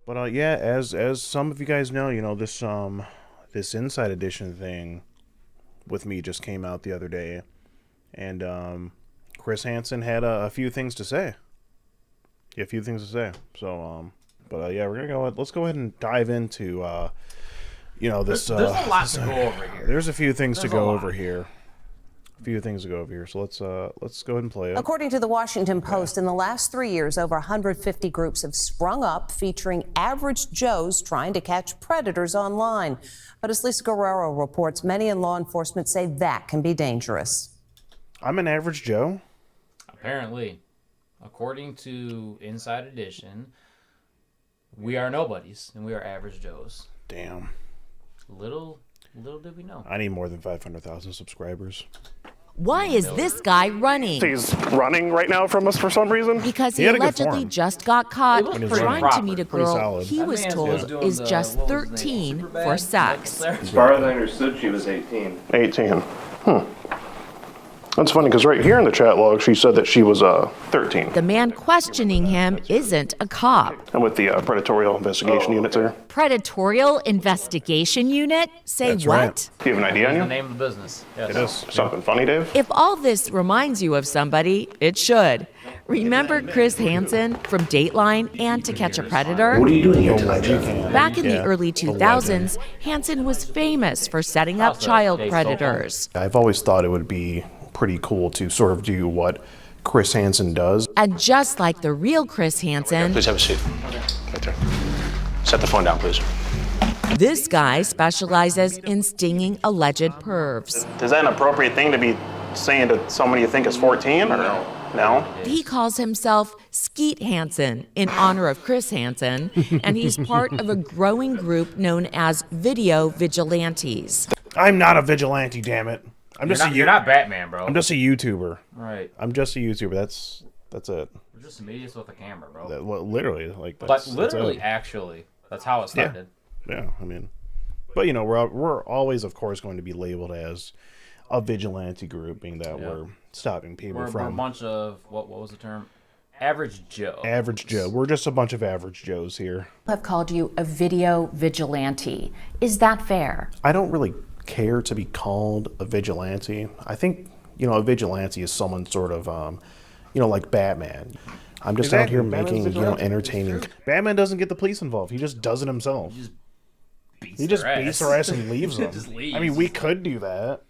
But yeah, as some of you guys know, this Inside Edition thing with me just came out the other day, and Chris Hansen had a few things to say. A few things to say. So yeah, we're gonna go. Let's go ahead and dive into this. There's a lot to go over here. There's a few things to go over here. So let's go ahead and play it. According to the Washington Post, in the last 3 years, over 150 groups have sprung up featuring average Joes trying to catch predators online. But as Lisa Guerrero reports, many in law enforcement say that can be dangerous. I'm an average Joe? Apparently. According to Inside Edition, we are nobodies and we are average Joes. Damn. Little did we know. I need more than 500,000 subscribers. Why is this guy running? He's running right now from us for some reason. Because he allegedly just got caught trying to meet a girl he was told is just 13 for sex. As far as I understood, she was 18. 18. That's funny because right here in the chat log, she said that she was 13. The man questioning him isn't a cop. And with the Predatorial Investigation Unit there. Predatorial Investigation Unit? Say That's what? right. Do you have an ID on The you? name of the business. Yes. It is. Something funny, Dave? If all this reminds you of somebody, it should. Remember Chris Hansen from Dateline and To Catch a Predator? What are you doing here tonight? Back in the early 2000s, Hansen was famous for setting up child predators. I've always thought it would be pretty cool to sort of do what Chris Hansen does. And just like the real Chris Hansen, Please have a seat. Right there. Set the phone down, please. this guy specializes in stinging alleged pervs. Is that an appropriate thing to be saying to somebody you think is 14 or no? He calls himself Skeet Hansen in honor of Chris Hansen, and he's part of a growing group known as video vigilantes. I'm not a vigilante, damn it. You're not Batman, bro. I'm just a YouTuber. Right. I'm just a YouTuber. That's it. We're just idiots with a camera, bro. Literally, like But literally, actually, that's how it started. Yeah, I mean, but we're always, of course, going to be labeled as a vigilante group, being that we're stopping people We're from a bunch of what was the term? Average Joe. average Joe. We're just a bunch of average Joes here. Have called you a video vigilante. Is that fair? I don't really care to be called a vigilante. I think a vigilante is someone sort of like Batman. I'm just out here making entertaining. Batman doesn't get the police involved. He just does it himself. He just beats their ass and leaves them. Just leaves. I mean, we could do that,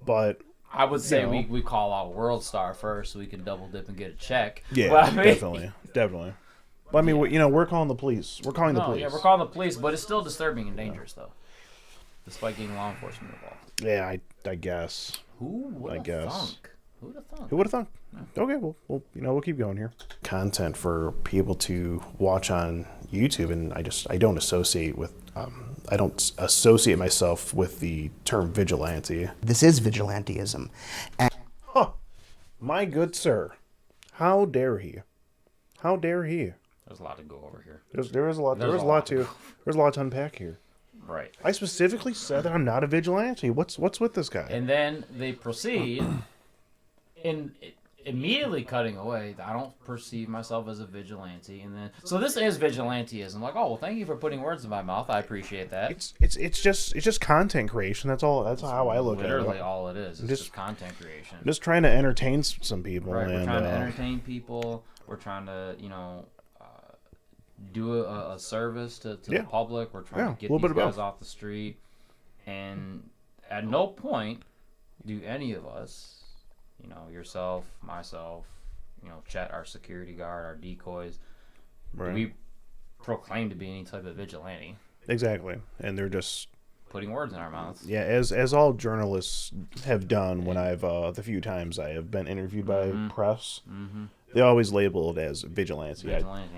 but I would say we call out World Star first so we can double dip and get a check. yeah, But, I mean, definitely. But I mean, we're calling the police. We're calling the police. Yeah, we're calling the police, but it's still disturbing and dangerous though, despite getting law enforcement involved. Yeah, I guess. Who would have thunk? Who would have thunk? Okay, well, we'll keep going here. Content for people to watch on YouTube, and I don't associate myself with the term vigilante. This is vigilantism. My good sir, how dare he? How dare he? There's a lot to go over here. There is a lot. There's a lot to unpack here. Right. I specifically said that I'm not a vigilante. What's with this guy? And then they proceed in immediately cutting away. I don't perceive myself as a vigilante, and then so this is vigilantism. Like, oh well, thank you for putting words in my mouth. I appreciate that. It's just content creation. That's all. That's how I look at it. Literally all it is. It's just content creation. I'm just trying to entertain some people. Right. And, we're trying to entertain people. We're trying to do a service to the public. We're trying to get these guys off the street, and at no point do any of us, yourself, myself, Chet, our security guard, our decoys, do we proclaim to be any type of vigilante. Exactly, and they're just putting words in our mouths. Yeah, as all journalists have done when I've the few times I have been interviewed by press. Mm-hmm. They always label it as vigilante.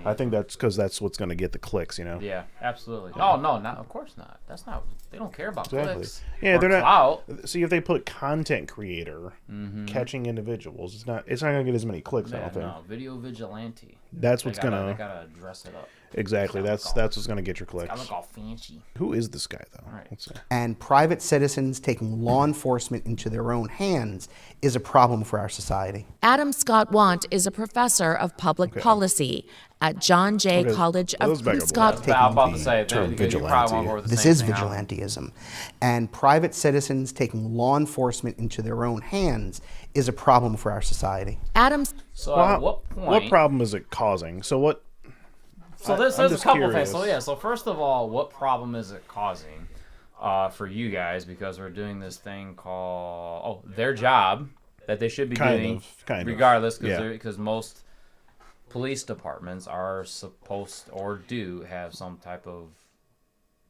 I think that's because that's what's going to get the clicks, Yeah, absolutely. Oh no, of course not. That's not. They don't care about clicks. Yeah, they're clout. not. See, if they put content creator catching individuals, it's not going to get as many clicks. I don't think. No, video vigilante. That's what's they gotta dress it up. Exactly. That's what's going to get your clicks. I look all fancy. Who is this guy, though? Right. Let's see. And private citizens taking law enforcement into their own hands is a problem for our society. Adam Scott Want is a professor of public policy at John Jay College of Scott. I'm about to say, term you probably won't go over the This same is thing, vigilantism. And private citizens taking law enforcement into their own hands is a problem for our society. So at what point? What problem is it causing? So what? So there's a couple things. So first of all, what problem is it causing for you guys? Because we're doing this thing called their job that they should be doing regardless, because most police departments are supposed or do have some type of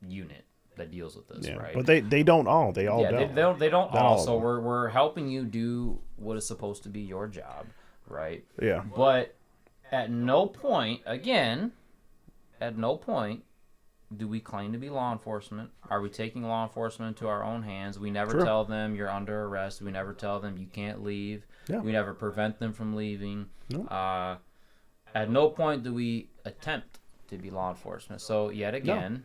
unit that deals with this, right? But they don't all. They all don't. They don't all. So we're helping you do what is supposed to be your job, right? Yeah. But at no point do we claim to be law enforcement. Are we taking law enforcement into our own hands? We never tell them you're under arrest. We never tell them you can't leave. Yeah. We never prevent them from leaving. No. At no point do we attempt to be law enforcement. So yet again,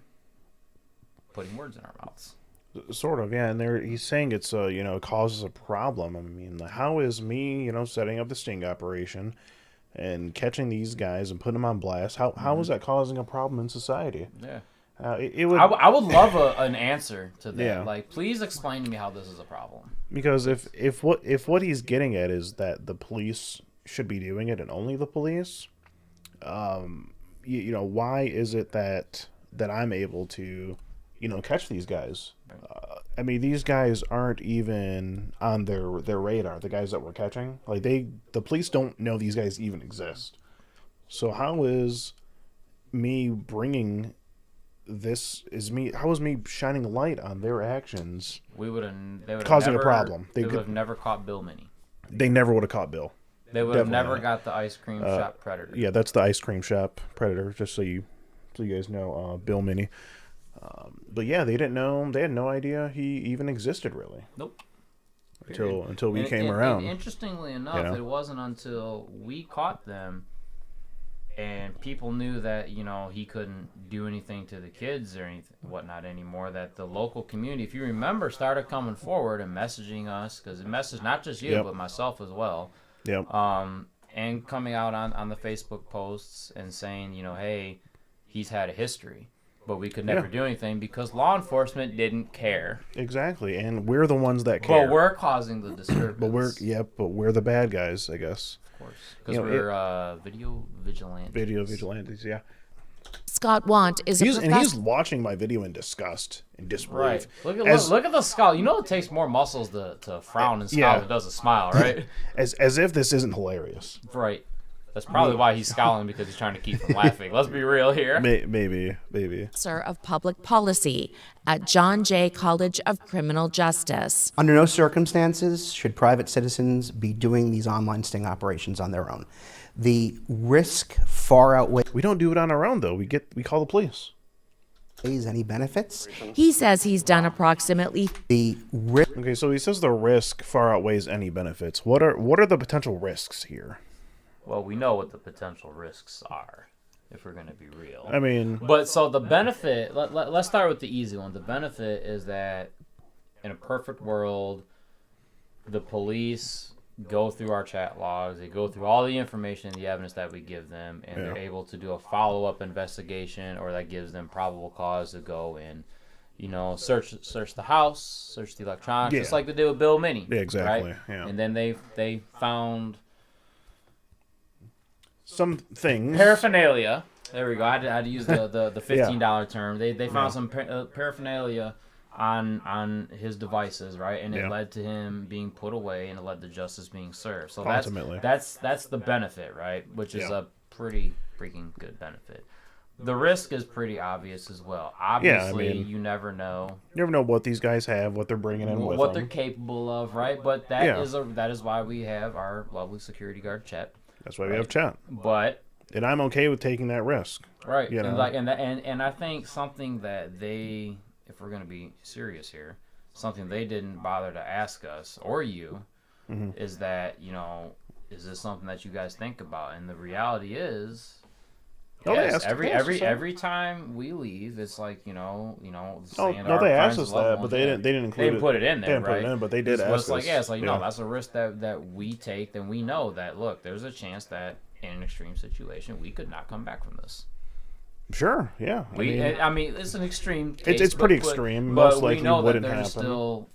putting words in our mouths. Sort of, yeah. And he's saying it's it causes a problem. I mean, how is me, setting up the sting operation and catching these guys and putting them on blast? How is that causing a problem in society? Yeah. I would love an answer to that. Yeah. Like, please explain to me how this is a problem. Because if what he's getting at is that the police should be doing it and only the police, why is it that I'm able to, catch these guys? I mean, these guys aren't even on their radar. The guys that we're catching, like the police don't know these guys even exist. So how is me bringing this? How is me shining a light on their actions? They would causing a problem. They would have never caught Bill Minnie. They never would have caught Bill. They would have never got the ice cream shop predator. Yeah, that's the ice cream shop predator. Just so you guys know, Bill Minnie. But yeah, they didn't know. They had no idea he even existed, really. Nope. Until we came around. And interestingly enough, it wasn't until we caught them, and people knew that he couldn't do anything to the kids or anything whatnot anymore, that the local community, if you remember, started coming forward and messaging us, because it messaged not just you but myself as well. Yep. And coming out on the Facebook posts and saying, hey, he's had a history. But we could never do anything because law enforcement didn't care. Exactly, and we're the ones that care. But we're causing the disturbance. but we're the bad guys, I guess. Of course, because we're video vigilantes. Video vigilantes, yeah. Scott Want is and he's watching my video in disgust and disbelief. Right. Look at the scowl. It takes more muscles to frown and scowl than it does a smile, right? as if this isn't hilarious. Right. That's probably why he's scowling, because he's trying to keep from laughing. Let's be real here. Maybe. Professor of Public Policy at John Jay College of Criminal Justice. Under no circumstances should private citizens be doing these online sting operations on their own. The risk far outweighs. We don't do it on our own, though. We call the police. Any benefits? He says he's done approximately Okay, so he says the risk far outweighs any benefits. What are the potential risks here? Well, we know what the potential risks are, if we're going to be real. I mean... But so the benefit, let's start with the easy one. The benefit is that in a perfect world, the police go through our chat logs, they go through all the information and the evidence that we give them, and they're able to do a follow-up investigation, or that gives them probable cause to go and, search the house, search the electronics, just like they did with Bill Minnie. Yeah, exactly. Right? Yeah. And then they found... some things. Paraphernalia. There we go. I had to use the $15 term. They found some paraphernalia on his devices, right? And it led to him being put away, and it led to justice being served. So ultimately, that's the benefit, right? Which is a pretty freaking good benefit. The risk is pretty obvious as well. Obviously, you never know. You never know what these guys have, what they're bringing in with them. What they're capable of, right? But that is why we have our lovely security guard Chet. That's why we have chat. And I'm okay with taking that risk. Right. And I think something that they, if we're going to be serious here, something they didn't bother to ask us or you is that, is this something that you guys think about? And the reality is, No, yes, they asked us every time we leave, it's like Oh, no, they asked us that, but they didn't include it. They didn't put it in there, They didn't right? put it in, but they did ask us. It's like no, that's a risk that we take. Then we know that look, there's a chance that in an extreme situation we could not come back from this. Sure, yeah. I mean, it's an extreme case. It's pretty extreme. But Most likely we know wouldn't that happen.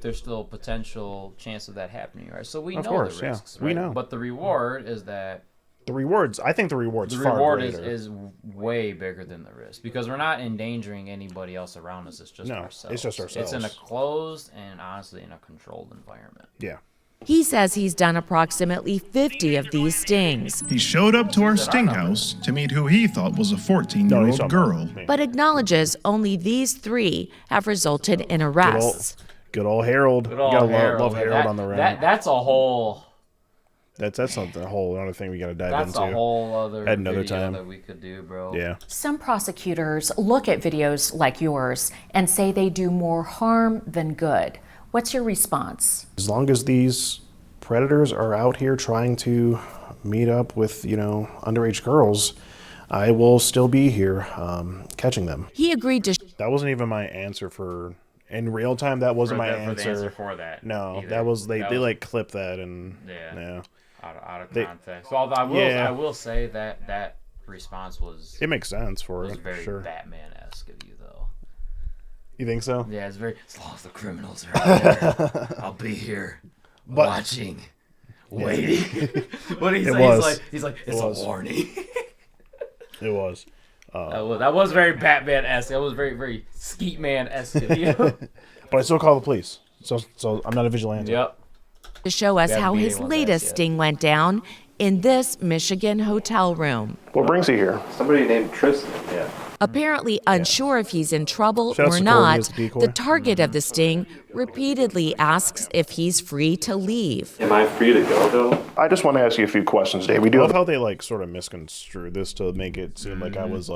There's still potential chance of that happening, right? So we Of know course, the yeah. risks, We right? know. But the reward is that I think the reward's the far reward greater. is way bigger than the risk because we're not endangering anybody else around us. It's just ourselves. It's just ourselves. It's in a closed and honestly in a controlled environment. Yeah. He says he's done approximately 50 of these stings, He showed up to our sting house to meet who he thought was a 14-year-old girl. but acknowledges only these 3 have resulted in arrests. Good old Harold. Good old you gotta Harold. love Harold on the road. That's a whole. That's something, a whole other thing we gotta dive That's into. a whole other At another video time. that we could do, bro. Yeah. Some prosecutors look at videos like yours and say they do more harm than good. What's your response? As long as these predators are out here trying to meet up with, underage girls, I will still be here catching them. He agreed to That wasn't even my answer for... In real time, that wasn't my For the answer. answer for that. No, either. that was... They like clipped that and... Yeah. Out of They- context. Well, I will say that response was... It makes sense for it, very sure. Batman-esque of you, though. You think so? Yeah, it's very... As long as the criminals are out there, I'll be here watching, waiting. What he's like, it's a warning. It was. That was very Batman-esque. That was very, very Skeet Man-esque of you. But I still call the police. So I'm not a vigilante. Yep. show us Bad how his meeting one latest day, yeah. sting went down in this Michigan hotel room. What brings you here? Somebody named Tristan. Yeah. Apparently unsure if he's in trouble Shout out or to Courtney not, as the decoy. the target of the sting repeatedly asks if he's free to leave. Am I free to go, though? I just want to ask you a few questions, Dave. We I do love have how they sort of misconstrued this to make it seem like I was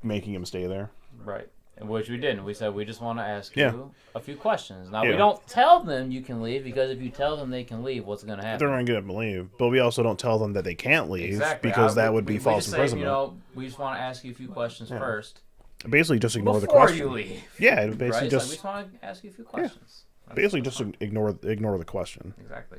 making him stay there. Right. Which we didn't. We said we just want to ask Yeah. you a few questions. Now, Yeah. we don't tell them you can leave because if you tell them they can leave, what's going to happen? They're not going to believe. But we also don't tell them that they can't leave Exactly. because that would be we false just say, imprisonment. we just want to ask you a few questions first. Basically, just ignore the Before question. you leave. Yeah, basically Right? just We just want to ask you a few questions. That's basically just ignore the question. Exactly.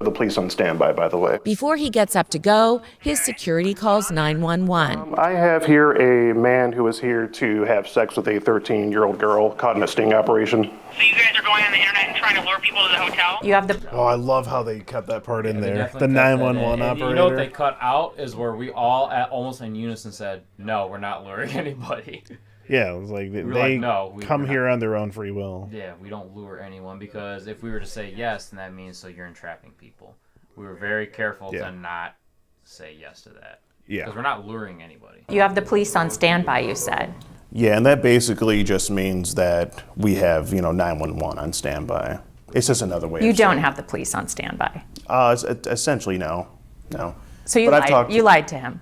the police on standby, by the way. Before he gets up to go, his security calls 911. I have here a man who is here to have sex with a 13-year-old girl caught in a sting operation. So you guys are going on the internet and trying to lure people to the hotel? You have the Oh, I love how they kept that part in They there. definitely The cut that in. 911 And operator. you know what they cut out is where we all almost in unison said, "No, we're not luring anybody." Yeah, it was like they were like, "No, we're come not." here on their own free will. Yeah, we don't lure anyone because if we were to say yes, then that means so you're entrapping people. We were very careful Yeah. to not say yes to that. Yeah. Because we're not luring anybody. you have the police on standby, you said. Yeah, and that basically just means that we have 911 on standby. It's just another way. You of don't saying- have the police on standby. Essentially, no. So you But I've lied. talked- You lied to him.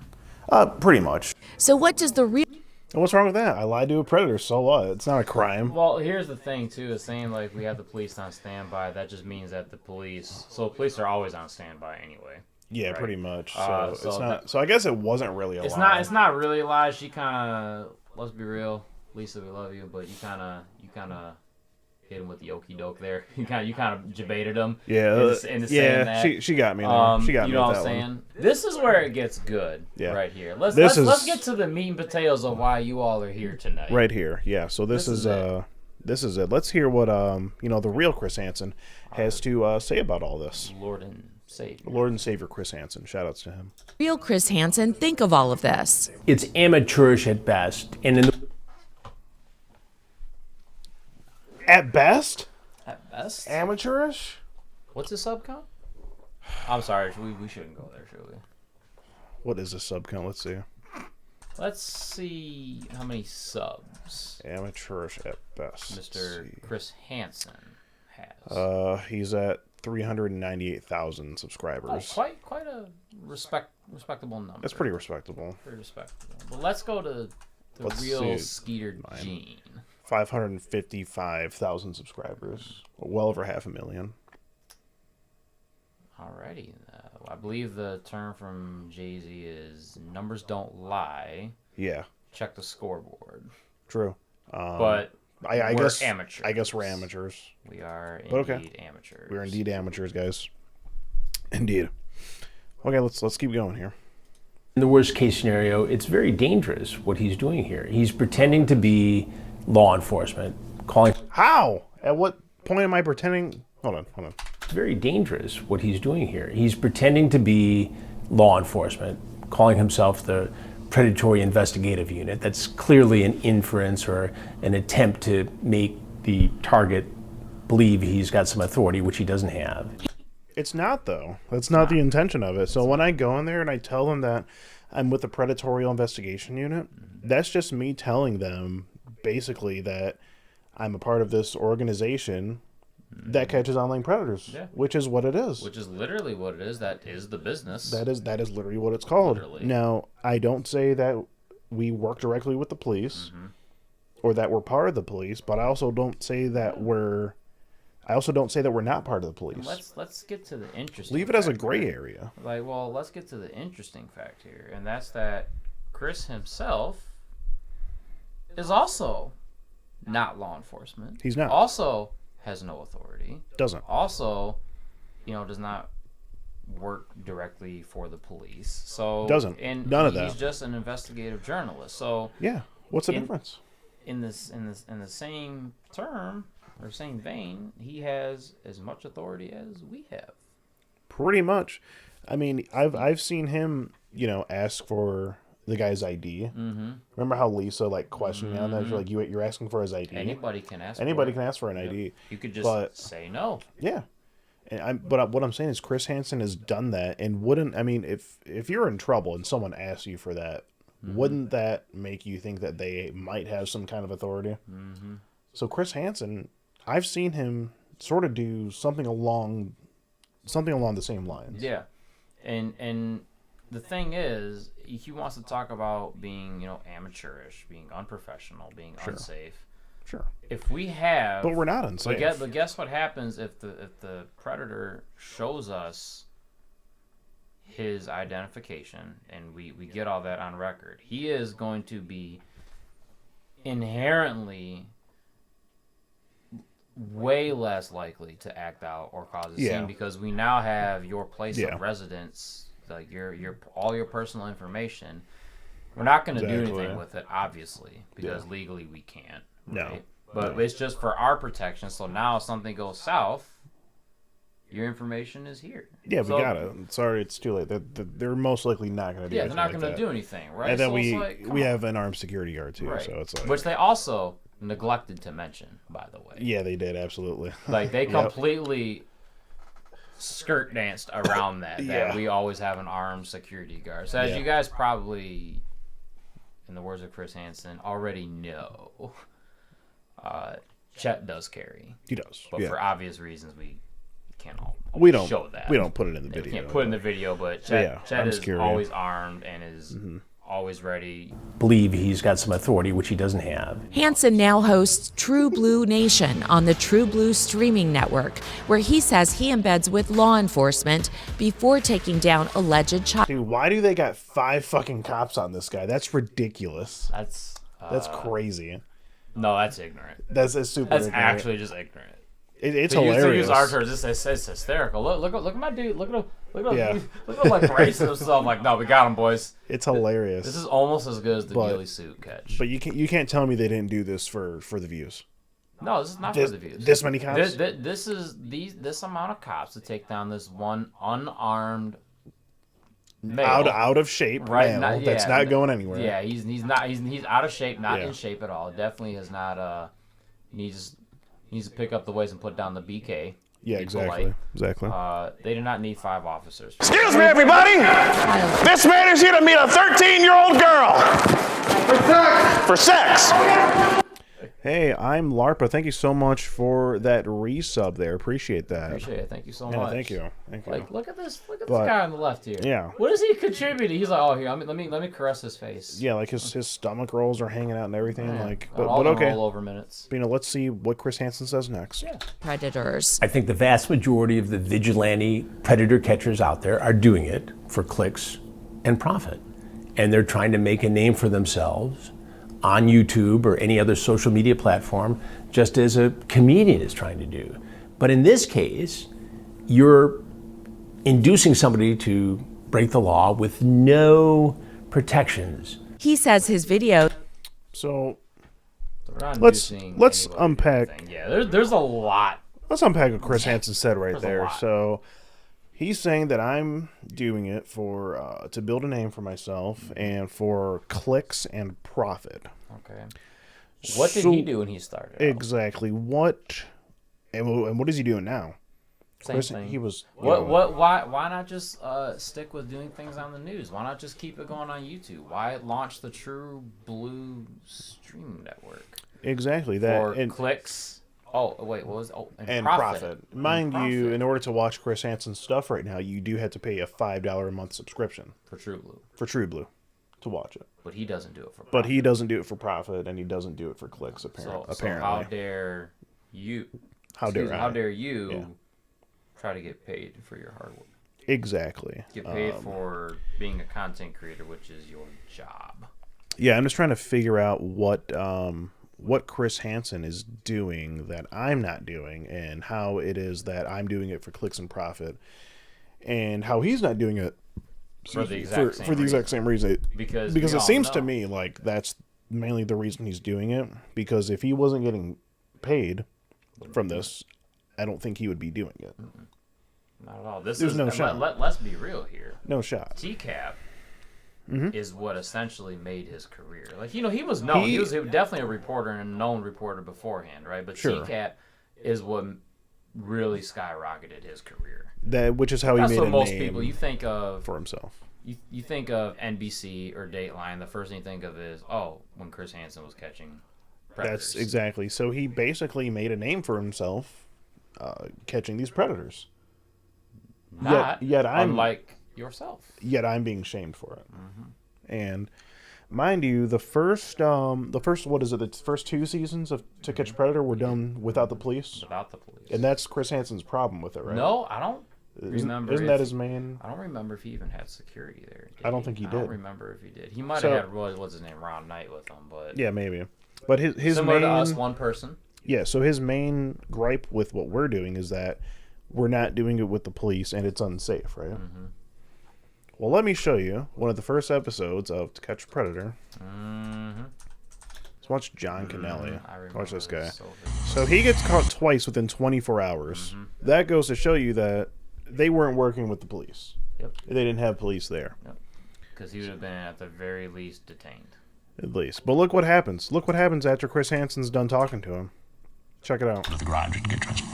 Pretty much. So what does the real And what's wrong with that? I lied to a predator, so what? It's not a crime. Well, here's the thing too: is saying like we have the police on standby. That just means that the police are always on standby anyway. Yeah, Right. pretty much. So, So it's not. that- So I guess it wasn't really a It's lie. not really a lie. She kind of, let's be real, Lisa, we love you, but you kind of hit him with the okey doke there. You kind of debated him. Yeah, into saying yeah. that. She got me there. She got you me know with what that I'm one. saying? This is where it gets good. Yeah. Right here. This Let's is- get to the meat and potatoes of why you all are here tonight. Right here. Yeah. So this is it. Let's hear what the real Chris Hansen has to say about all this. Lord and Savior. Lord and Savior Chris Hansen. Shout outs to him. real Chris Hansen think of all of this? It's amateurish at best, and in the At best, At best. amateurish. What's his sub count? I'm sorry, we shouldn't go there, should we? What is a sub count? Let's see. Let's see how many subs Amateurish at best. Mr. Chris Hansen has. He's at 398,000 Oh, subscribers. quite a respectable number. That's pretty respectable. Pretty respectable. But let's go to the Let's real see. Skeeter Gene. 555,000 subscribers. Well over 500,000. Alrighty. I believe the term from Jay-Z is numbers don't lie. Yeah. Check the scoreboard. True. But I we're guess amateurs. I guess we're amateurs. We are indeed amateurs. We're indeed amateurs, guys. Indeed. Okay, let's keep going here. In the worst case scenario, it's very dangerous what he's doing here. He's pretending to be law enforcement, calling. How? At what point am I pretending? Hold on. It's very dangerous what he's doing here. He's pretending to be law enforcement, calling himself the predatory investigative unit. That's clearly an inference or an attempt to make the target believe he's got some authority, which he doesn't have. It's not, though. That's not the intention of it. So when I go in there and I tell them that I'm with the predatory investigation unit, that's just me telling them basically that I'm a part of this organization that catches online predators, which is what it is. Which is literally what it is. That is the business. That is literally what it's called. Literally. Now, I don't say that we work directly with the police or that we're part of the police, but I also don't say that we're not part of the police. Let's get to the interesting. Leave it as a gray area. Let's get to the interesting fact here, and that's that Chris himself is also not law enforcement. He's not. Also has no authority. Doesn't. Also, does not work directly for the police. So doesn't. And none of that. He's just an investigative journalist. So yeah, what's the difference? In the same term or same vein, he has as much authority as we have. Pretty much. I mean, I've seen him, ask for the guy's ID. Remember how Lisa questioned me on that? You're asking for his ID. Anybody can ask. Anybody can ask for an ID. You could just say no. Yeah. But what I'm saying is Chris Hansen has done that and wouldn't. I mean, if you're in trouble and someone asks you for that, wouldn't that make you think that they might have some kind of authority? So Chris Hansen, I've seen him sort of do something along the same lines. Yeah, and the thing is, he wants to talk about being, amateurish, being unprofessional, being unsafe. Sure. If we have, but we're not unsafe. But guess what happens if the predator shows us his identification and we get all that on record? He is going to be inherently way less likely to act out or cause a scene because we now have your place of residence, like your all your personal information. We're not going to do anything with it, obviously, because legally we can't. Right? But it's just for our protection. So now if something goes south, your information is here. Yeah, we got it. Sorry, it's too late. They're most likely not going to do anything. Yeah, they're not going to do anything, right? And then we have an armed security guard too, right. So it's which they also neglected to mention, by the way. Yeah, they did, absolutely. They completely skirt danced around that we always have an armed security guard. So as you guys probably, in the words of Chris Hansen, already know, Chet does carry. He does. But for obvious reasons, we can't show that. We don't put it in the video. We can't put it in the video, but Chet is always armed and is always ready. Believe he's got some authority, which he doesn't have. Hansen now hosts True Blue Nation on the True Blue streaming network, where he says he embeds with law enforcement before taking down alleged child. Dude, why do they got 5 fucking cops on this guy? That's ridiculous. That's crazy. No, that's ignorant. That's super ignorant. That's actually just ignorant. It's hilarious. To use our terms, it's hysterical. Look at my dude. Look at him racing himself. Like, no, we got him, boys. It's hilarious. This is almost as good as the ghillie suit catch. But you can't tell me they didn't do this for the views. No, this is not for the views. This many cops. This amount of cops to take down this one unarmed male, out of shape male that's not going anywhere. Yeah, he's out of shape, not in shape at all. Definitely has not needs to pick up the weights and put down the BK. Yeah, exactly. They do not need 5 officers. Excuse me, everybody. This man is here to meet a 13-year-old girl. For sex. Hey, I'm Larpa. Thank you so much for that resub there. Appreciate that. Appreciate it. Thank you so yeah, much. Thank you. Thank you. Like, look at this guy on the left here. Yeah. What is he contributing? He's like, oh, here, let me caress his face. Yeah, like his stomach rolls are hanging out and everything. Yeah. Like, but okay. Rollover minutes. Let's see what Chris Hansen says next. Yeah. Predators. I think the vast majority of the vigilante predator catchers out there are doing it for clicks and profit. And they're trying to make a name for themselves on YouTube or any other social media platform, just as a comedian is trying to do. But in this case, you're inducing somebody to break the law with no protections. He says his video. So let's unpack. Yeah, there's a lot. Let's unpack what Chris Hansen said right there. So he's saying that I'm doing it for to build a name for myself and for clicks and profit. Okay. What did he do when he started? Exactly. What and what is he doing now? Same thing. He was. Why not just stick with doing things on the news? Why not just keep it going on YouTube? Why launch the True Blue streaming network? Exactly that. For clicks. Oh wait, what was and profit? Mind you, in order to watch Chris Hansen's stuff right now, you do have to pay a $5 a month subscription for True Blue. For True Blue, to watch it. But he doesn't do it for. But he doesn't do it for profit, and he doesn't do it for clicks. Apparently. So how dare you? How dare you try to get paid for your hard work? Exactly. Get paid for being a content creator, which is your job. Yeah, I'm just trying to figure out what Chris Hansen is doing that I'm not doing, and how it is that I'm doing it for clicks and profit, and how he's not doing it for the exact same reason. Because it seems to me like that's mainly the reason he's doing it. Because if he wasn't getting paid from this, I don't think he would be doing it. Not at all. There's no shot. Let's be real here. No shot. TCAP is what essentially made his career. Like, he was known. He was definitely a reporter and a known reporter beforehand, right? But TCAP is what really skyrocketed his career. Which is how he made a name. That's what most people you think of for himself. You think of NBC or Dateline. The first thing you think of is when Chris Hansen was catching predators. That's exactly. So he basically made a name for himself, catching these predators. Yet I'm unlike yourself. Yet I'm being shamed for it. And mind you, the first what is it? The first 2 seasons of To Catch a Predator were done without the police. Without the police. And that's Chris Hansen's problem with it, right? No, I don't remember. Isn't that his main? I don't remember if he even had security there. I don't think he did. I don't remember if he did. He might have had what's his name, Ron Knight, with him, but yeah, maybe. But his similar main, to us, one person. Yeah, so his main gripe with what we're doing is that we're not doing it with the police and it's unsafe, right? Well, let me show you one of the first episodes of To Catch a Predator. Let's watch John Kennelly. Watch this guy. So he gets caught twice within 24 hours. That goes to show you that they weren't working with the police. Yep. They didn't have police there. Yep. Because he would have been at the very least detained. At least. But look what happens. Look what happens after Chris Hansen's done talking to him. Check it out. The garage and get dressed.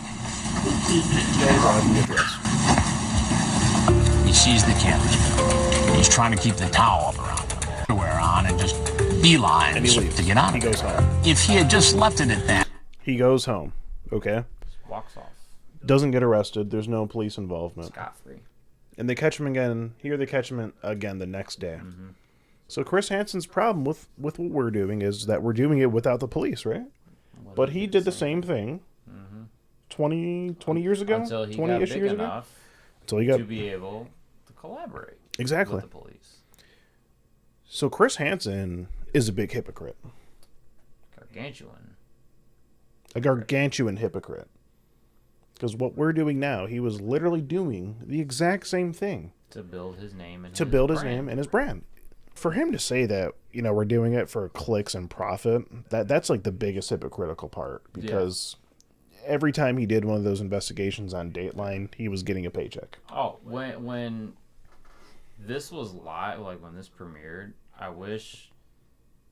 He sees the camera. He's trying to keep the towel up around him. Underwear on and just beelines to get out of He goes home. If he had just left it at that. He goes home. Okay? Just walks off. Doesn't get arrested. There's no police involvement. Scot-free. And they catch him again. Here they catch him again the next day. So Chris Hansen's problem with what we're doing is that we're doing it without the police, right? But he did the same thing 20 years ago? Until he 20-ish got big years enough ago? to be able to collaborate exactly with the police. So Chris Hansen is a big hypocrite. Gargantuan. A gargantuan hypocrite. Because what we're doing now, he was literally doing the exact same thing. To build his name and his brand. For him to say that, we're doing it for clicks and profit, that's like the biggest hypocritical part. Because every time he did one of those investigations on Dateline, he was getting a paycheck. Oh, when this was live, like when this premiered, I wish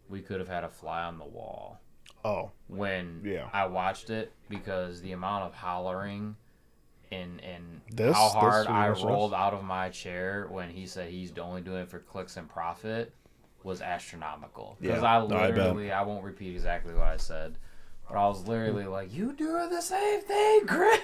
we could have had a fly on the wall. Oh. When I watched it, because the amount of hollering and how hard I rolled out of my chair when he said he's only doing it for clicks and profit was astronomical. Because I won't repeat exactly what I said, But I was literally like, you doing the same thing, Chris.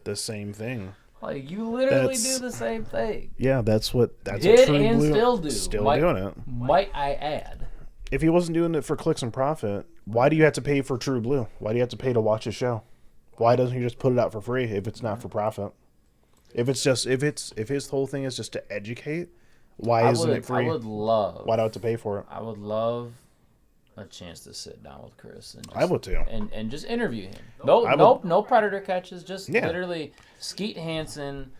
The same thing. Like, you literally do the same thing. Yeah, that's what Did True and Blue still do. Still doing it. Might I add? If he wasn't doing it for clicks and profit, why do you have to pay for True Blue? Why do you have to pay to watch his show? Why doesn't he just put it out for free if it's not for profit? If his whole thing is just to educate, why isn't it free? I would love. Why do I have to pay for it? I would love a chance to sit down with Chris and just, I would too, and just interview him. No predator catches. Just literally Skeet Hansen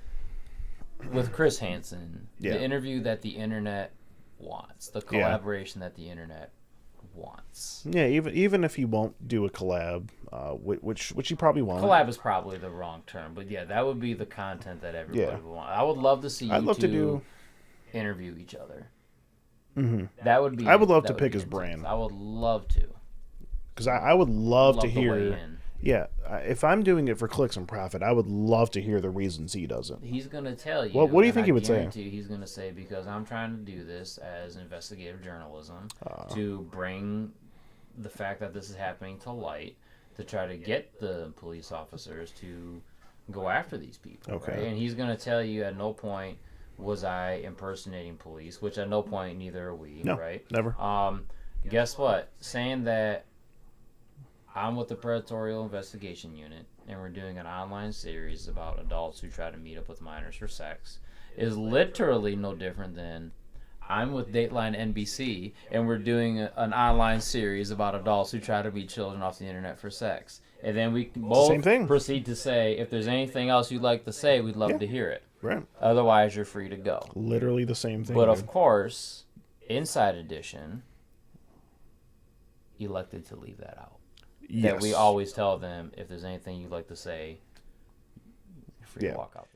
with Chris Hansen. The interview that the internet wants, the collaboration that the internet wants. Yeah, even if he won't do a collab, which he probably won't. Collab is probably the wrong term, but yeah, that would be the content that everybody would want. I would love to see you two interview each other. Mm-hmm. That would be. I would love to pick his brain. I would love to. Because I would love to hear. Yeah, if I'm doing it for clicks and profit, I would love to hear the reasons he doesn't. He's gonna tell you. What do you think he would say? He's gonna say, because I'm trying to do this as investigative journalism to bring the fact that this is happening to light, to try to get the police officers to go after these people. Okay. Right? And he's gonna tell you at no point was I impersonating police, which at no point neither are we. No, right? Never. Guess what? Saying that I'm with the Predatorial Investigation Unit, and we're doing an online series about adults who try to meet up with minors for sex is literally no different than I'm with Dateline NBC, and we're doing an online series about adults who try to meet children off the internet for sex. And then we both proceed to say, if there's anything else you'd like to say, we'd love to hear it. Right. Otherwise, you're free to go. Literally the same thing. But of course, Inside Edition elected to leave that out. Yes. That we always tell them, if there's anything you'd like to say, you're free to walk out.